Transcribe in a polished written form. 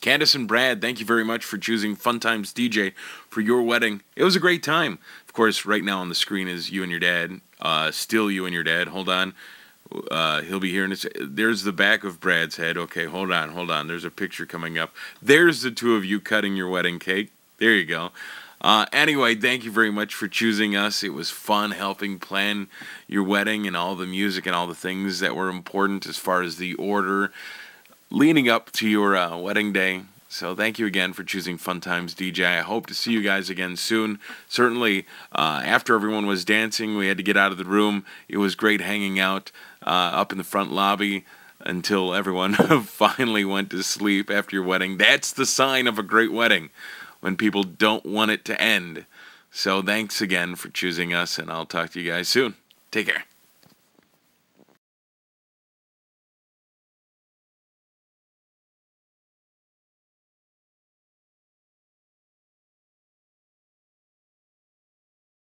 Candace and Brad, thank you very much for choosing Fun Times DJ for your wedding. It was a great time. Of course, right now on the screen is you and your dad. Still you and your dad. Hold on. He'll be here. There's the back of Brad's head. Okay, hold on. There's a picture coming up. There's the two of you cutting your wedding cake. There you go. Anyway, thank you very much for choosing us. It was fun helping plan your wedding and all the music and all the things that were important as far as the order leading up to your wedding day. So thank you again for choosing Fun Times DJ. I hope to see you guys again soon. Certainly, after everyone was dancing, we had to get out of the room. It was great hanging out up in the front lobby until everyone finally went to sleep after your wedding. That's the sign of a great wedding, when people don't want it to end. So thanks again for choosing us, and I'll talk to you guys soon. Take care.